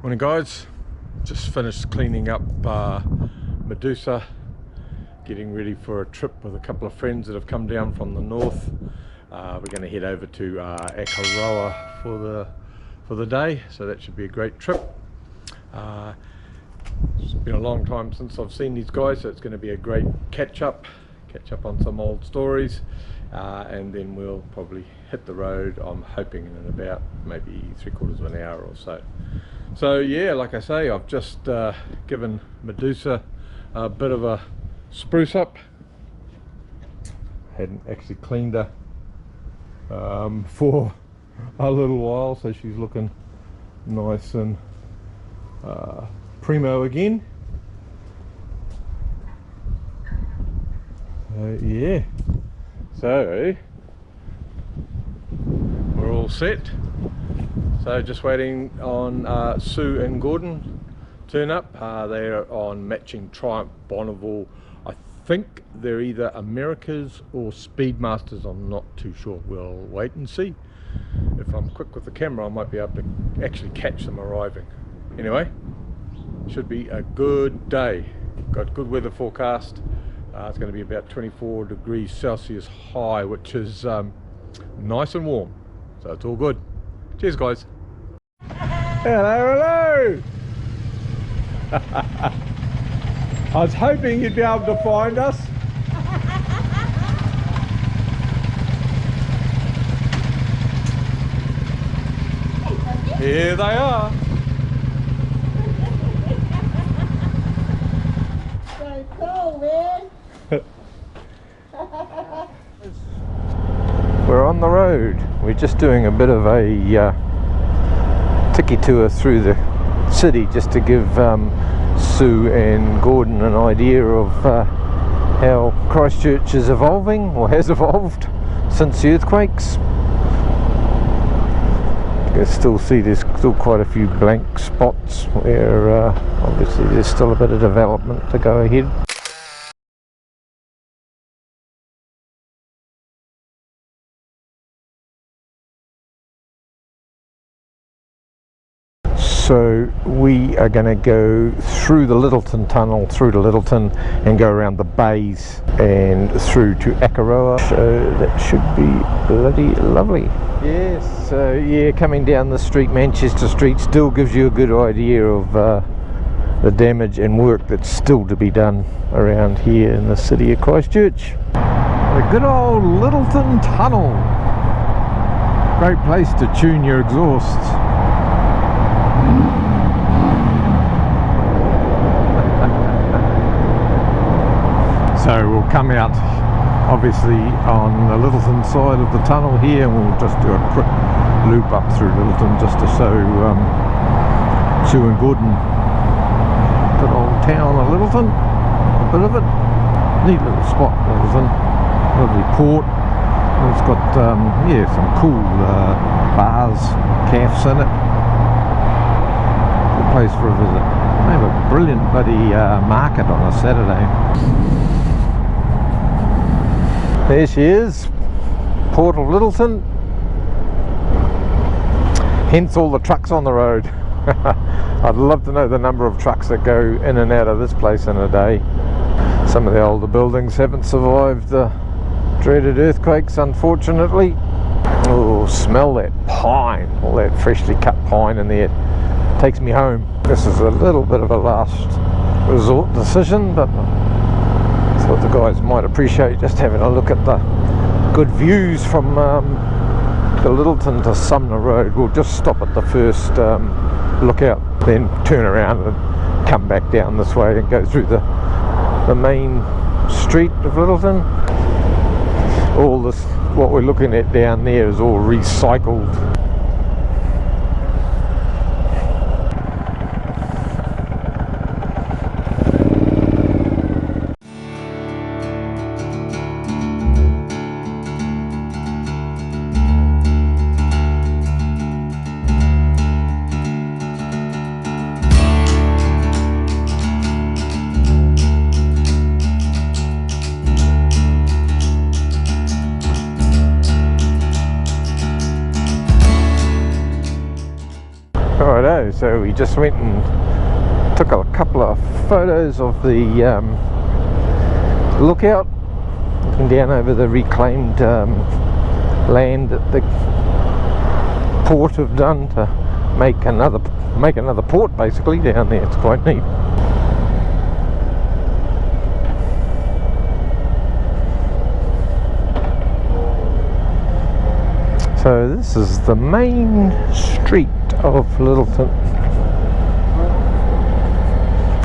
Morning guys, just finished cleaning up Medusa, getting ready for a trip with a couple of friends that have come down from the north. We're going to head over to Akaroa for the day, so that should be a great trip. It's been a long time since I've seen these guys, so it's going to be a great catch up on some old stories, and then we'll probably hit the road, I'm hoping, in about maybe 3/4 of an hour or so. So yeah, like I say, I've just given Medusa a bit of a spruce up. Hadn't actually cleaned her for a little while, so she's looking nice and primo again. Yeah, so we're all set. So just waiting on Sue and Gordon turn up. They're on matching Triumph Bonneville. I think they're either Americas or Speedmasters, I'm not too sure. We'll wait and see. If I'm quick with the camera, I might be able to actually catch them arriving. Anyway, should be a good day. Got good weather forecast. It's going to be about 24 degrees Celsius high, which is nice and warm, so it's all good. Cheers guys. Hello. I was hoping you'd be able to find us. Here they are. So cool, man. We're on the road. We're just doing a bit of a tiki tour through the city, just to give Sue and Gordon an idea of how Christchurch is evolving, or has evolved since the earthquakes. You can still see there's still quite a few blank spots where obviously there's still a bit of development to go ahead. So we are going to go through the Lyttelton Tunnel, through to Lyttelton, and go around the bays and through to Akaroa. So that should be bloody lovely. Yes, so yeah, coming down the street, Manchester Street, still gives you a good idea of the damage and work that's still to be done around here in the city of Christchurch. The good old Lyttelton Tunnel. Great place to tune your exhausts. So we'll come out obviously on the Lyttelton side of the tunnel here, and we'll just do a quick loop up through Lyttelton just to show Sue and Gordon good old town of Lyttelton, a bit of it. Neat little spot, Lyttelton, lovely port. And it's got yeah, some cool bars, cafes in it. Good place for a visit. They have a brilliant bloody market on a Saturday. There she is, Port of Lyttelton, hence all the trucks on the road. I'd love to know the number of trucks that go in and out of this place in a day. Some of the older buildings haven't survived the dreaded earthquakes, unfortunately. Oh, smell that pine, all that freshly cut pine in there. Takes me home. This is a little bit of a last resort decision, but what the guys might appreciate, just having a look at the good views from the Lyttelton to Sumner Road. We'll just stop at the first lookout, then turn around and come back down this way and go through the main street of Lyttelton. All this, what we're looking at down there, is all recycled. Righto, so we just went and took a couple of photos of the lookout, looking down over the reclaimed land that the port have done to make another port basically down there. It's quite neat. So this is the main street of Lyttelton.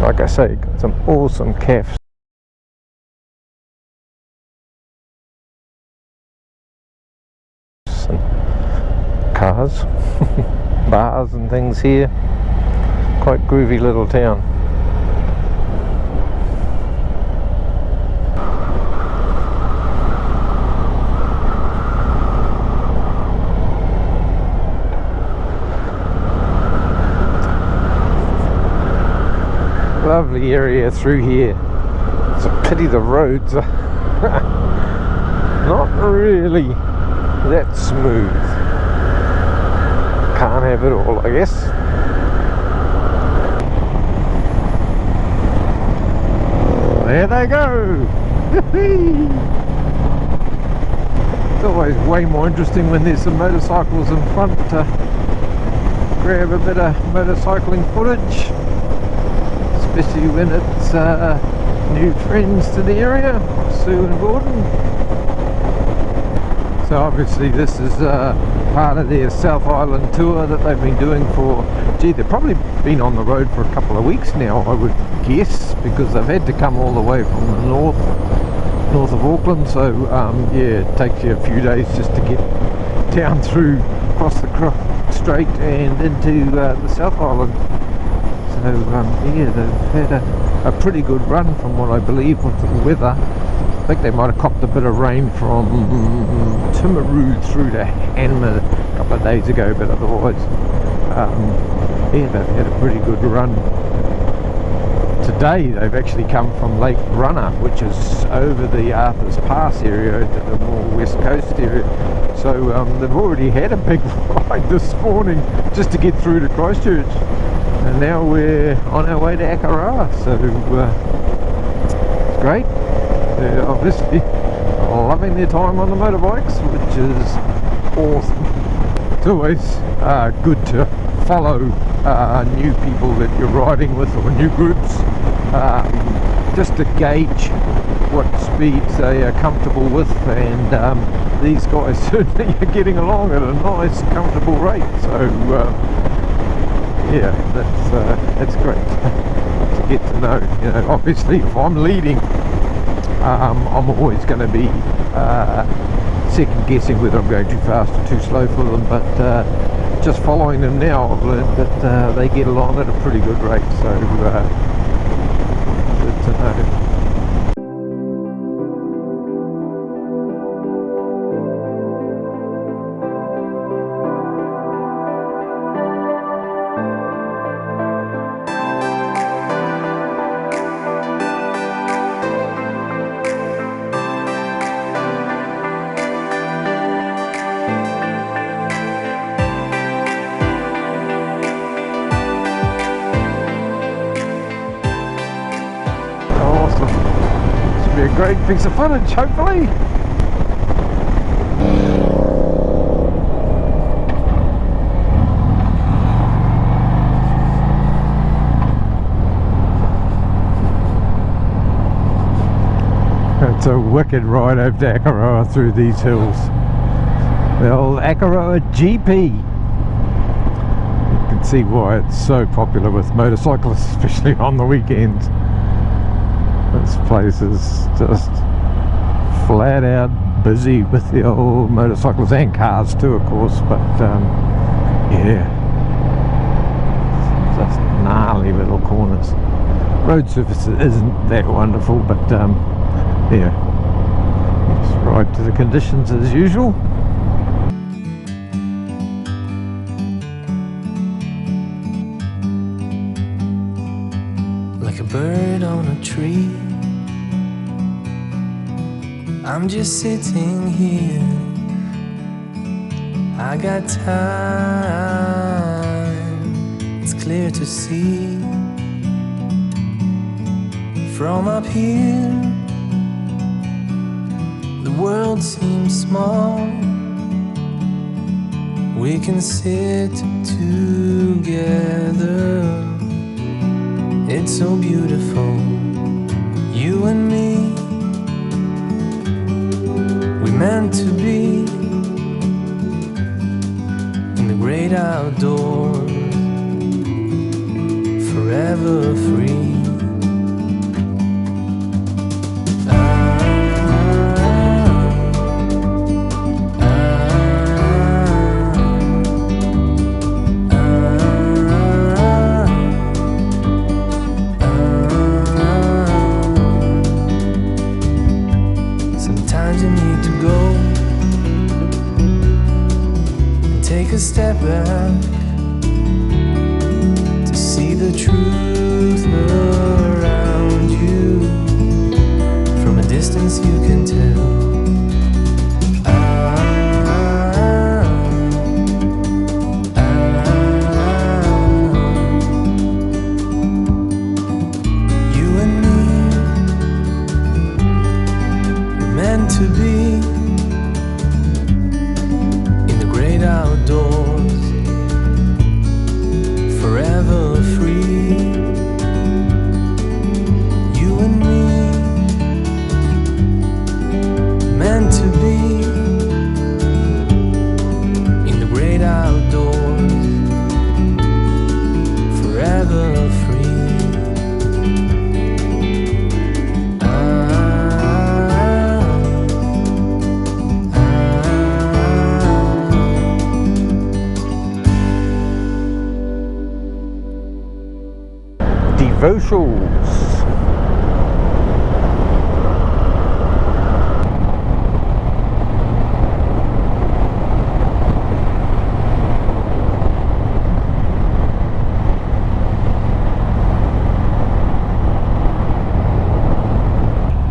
Like I say, got some awesome cafes. And cars, bars and things here. Quite groovy little town. Lovely area through here. It's a pity the roads are not really that smooth. Can't have it all, I guess. There they go! It's always way more interesting when there's some motorcycles in front to grab a bit of motorcycling footage. Especially when it's new friends to the area, Sue and Gordon. So obviously this is part of their South Island tour that they've been doing for, gee, they've probably been on the road for a couple of weeks now, I would guess, because they've had to come all the way from the north of Auckland. So yeah, it takes you a few days just to get down through, across the strait and into the South Island. So yeah, they've had a pretty good run from what I believe with the weather. I think they might have copped a bit of rain from Timaru through to Hanma a couple of days ago, but otherwise yeah, they've had a pretty good run. Today they've actually come from Lake Runner, which is over the Arthur's Pass area to the more west coast area. So they've already had a big ride this morning just to get through to Christchurch. And now we're on our way to Akaroa, so it's great. They're obviously loving their time on the motorbikes, which is awesome. It's always good to follow new people that you're riding with, or new groups, just to gauge what speeds they are comfortable with, and these guys certainly are getting along at a nice comfortable rate. So yeah, that's great to get to know. You know, obviously if I'm leading, I'm always going to be second guessing whether I'm going too fast or too slow for them, but just following them now, I've learned that they get along at a pretty good rate, so good to know. A great piece of footage, hopefully. It's a wicked ride over to Akaroa through these hills. The old Akaroa GP. You can see why it's so popular with motorcyclists, especially on the weekends. This place is just flat out busy with the old motorcycles and cars too, of course, but yeah, just gnarly little corners. Road surface isn't that wonderful, but yeah, just ride to the conditions as usual. Like a bird on a tree, I'm just sitting here. I got time clear to see. From up here, the world seems small. We can sit together. It's so beautiful, you and me. We meant to be in the great outdoors, forever free. Sometimes you need to go and take a step back to see the truth around you. From a distance you can tell. You and me were meant to be in the great outdoors, forever free. You and me, meant to be in the great outdoors, forever free. Devotionals.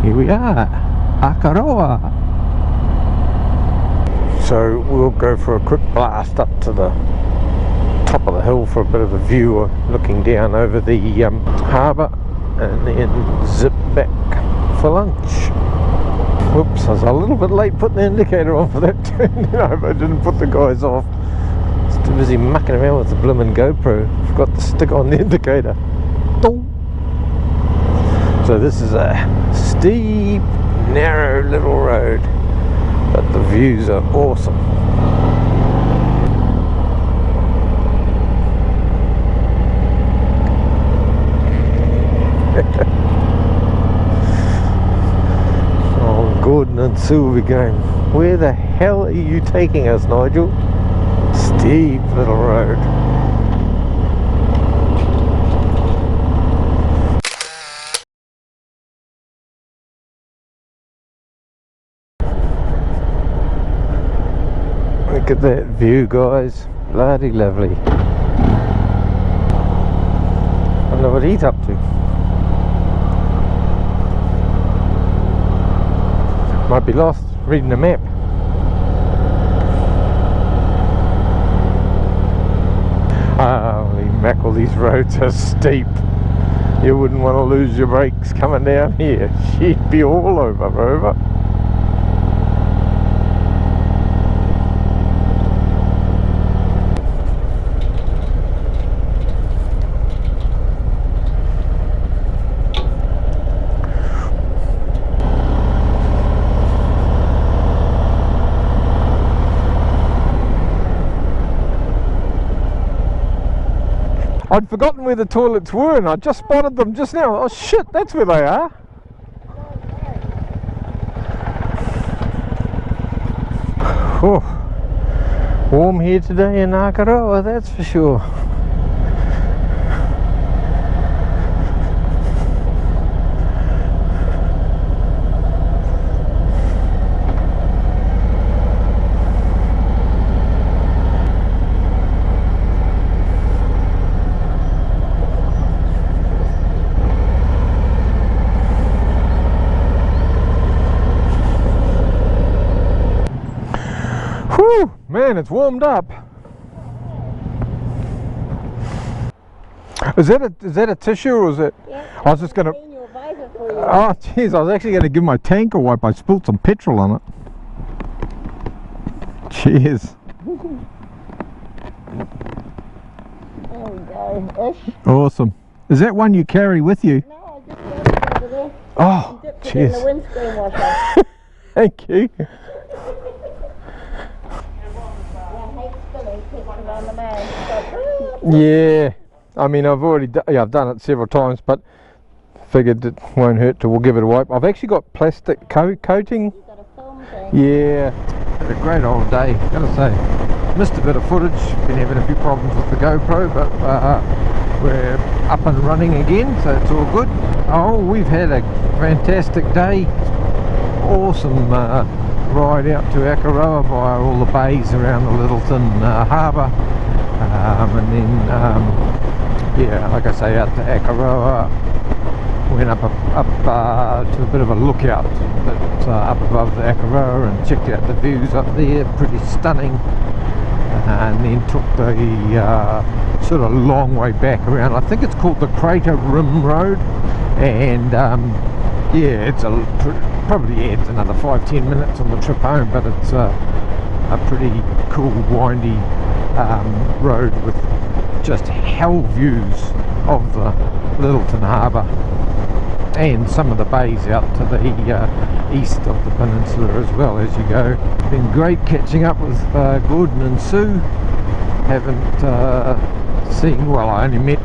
Here we are, Akaroa. So we'll go for a quick blast up to the top of the hill for a bit of a view, looking down over the harbour, and then zip back for lunch. Whoops, I was a little bit late putting the indicator on for that turn. I hope I didn't put the guys off. I was too busy mucking around with the blooming GoPro. Forgot to stick on the indicator. So this is a steep, narrow little road, but the views are awesome. Oh, Gordon and Sue will be going, where the hell are you taking us, Nigel? Steep little road. Look at that view, guys. Bloody lovely. I wonder what he's up to. Might be lost reading the map. Holy mackerel, these roads are steep. You wouldn't want to lose your brakes coming down here. She'd be all over. I'd forgotten where the toilets were and I just spotted them just now. Oh shit, that's where they are. Oh, warm here today in Akaroa, that's for sure. Man, it's warmed up. Is that a tissue or is it? Yeah. I was just gonna. Clean your visor for you. Oh, jeez! I was actually going to give my tank a wipe. I spilled some petrol on it. Cheers. There we go. Ish. Awesome. Is that one you carry with you? No, I just got it over there. Oh, And dipped it in cheers. the windscreen washer. Thank you. Yeah, hate spilling, keeps around the man. Yeah. I mean, I've done it several times, but figured it won't hurt to we'll give it a wipe. I've actually got plastic coating. You've got a film thing. Yeah. Had a great old day, gotta say. Missed a bit of footage, been having a few problems with the GoPro, but we're up and running again, so it's all good. Oh, we've had a fantastic day. Awesome ride out to Akaroa via all the bays around the Lyttelton harbour. And then yeah, like I say, out to Akaroa, went up to a bit of a lookout that's up above the Akaroa and checked out the views up there, pretty stunning, and then took the sort of long way back around. I think it's called the Crater Rim Road, and yeah, it's probably adds another 5-10 minutes on the trip home, but it's a pretty cool windy road with just hell views of the Lyttelton harbour and some of the bays out to the east of the peninsula as well as you go. Been great catching up with Gordon and Sue. Haven't seen, well, I only met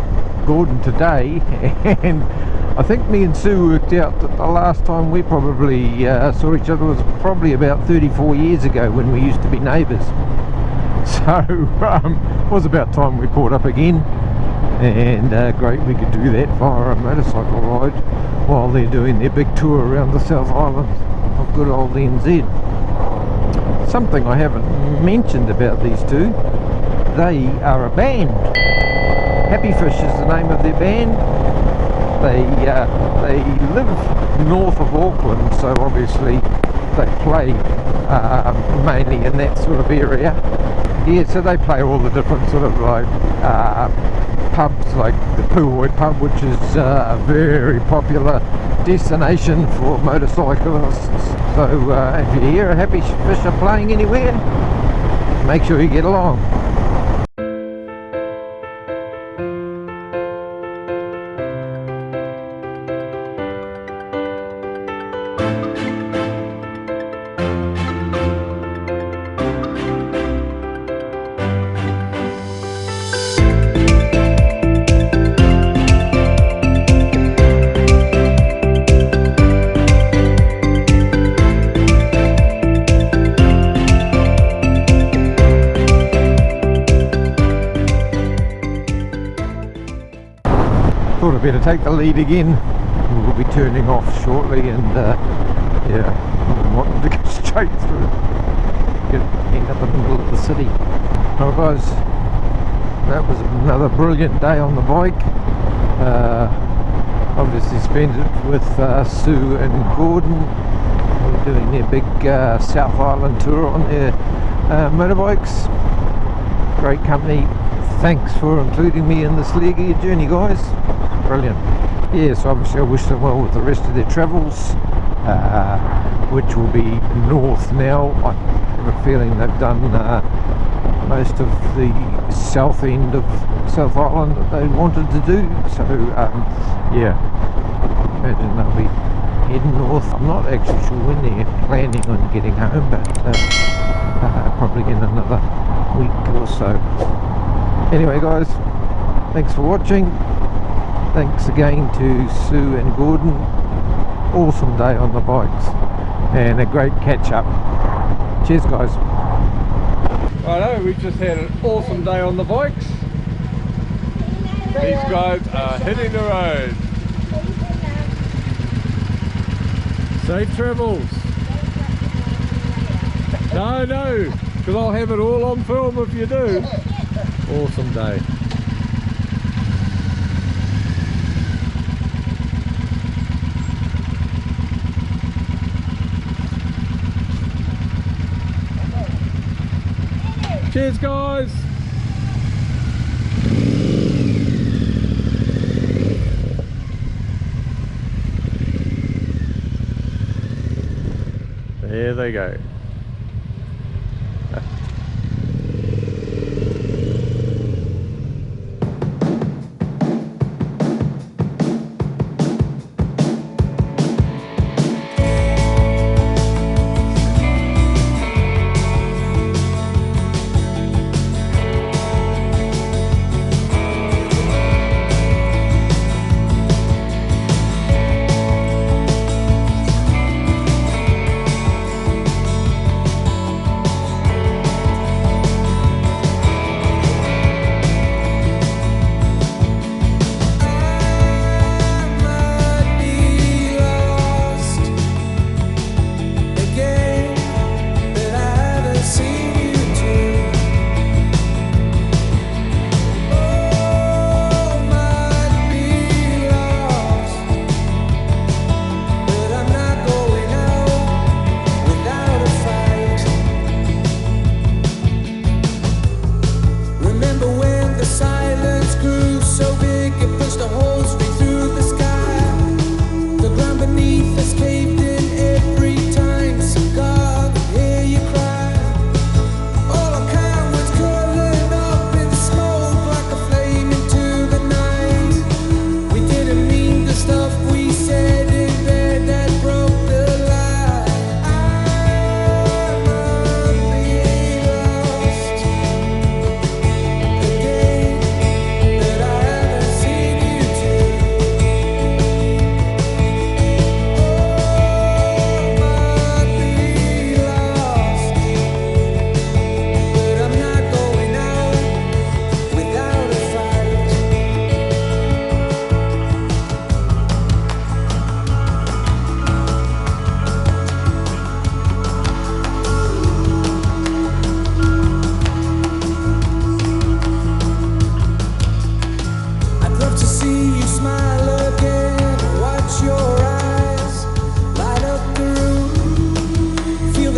Gordon today, and I think me and Sue worked out that the last time we probably saw each other was probably about 34 years ago when we used to be neighbours. So it was about time we caught up again, and great we could do that via a motorcycle ride while they're doing their big tour around the South Island of good old NZ. Something I haven't mentioned about these two, they are a band. Happy Fish is the name of their band. They live north of Auckland, so obviously they play mainly in that sort of area. Yeah, so they play all the different sort of like pubs, like the Puhoi pub, which is a very popular destination for motorcyclists. So if you hear a Happy Fish are playing anywhere, make sure you get along. Thought I'd better take the lead again. We'll be turning off shortly, and yeah, I'm wanting to go straight through, end up in the middle of the city. Well guys, that was another brilliant day on the bike. Obviously spent it with Sue and Gordon. We're doing their big South Island tour on their motorbikes. Great company. Thanks for including me in this leg of your journey, guys. Brilliant. Yes, obviously I wish them well with the rest of their travels, which will be north now. I have a feeling they've done most of the south end of South Island that they wanted to do. So yeah, imagine they'll be heading north. I'm not actually sure when they're planning on getting home, but probably in another week or so. Anyway guys, thanks for watching. Thanks again to Sue and Gordon. Awesome day on the bikes and a great catch up. Cheers guys. Righto, we just had an awesome day on the bikes. These guys are hitting the road. Safe travels. No, because I'll have it all on film if you do. Awesome day. Cheers guys. there they go.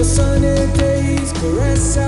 Sunny days caress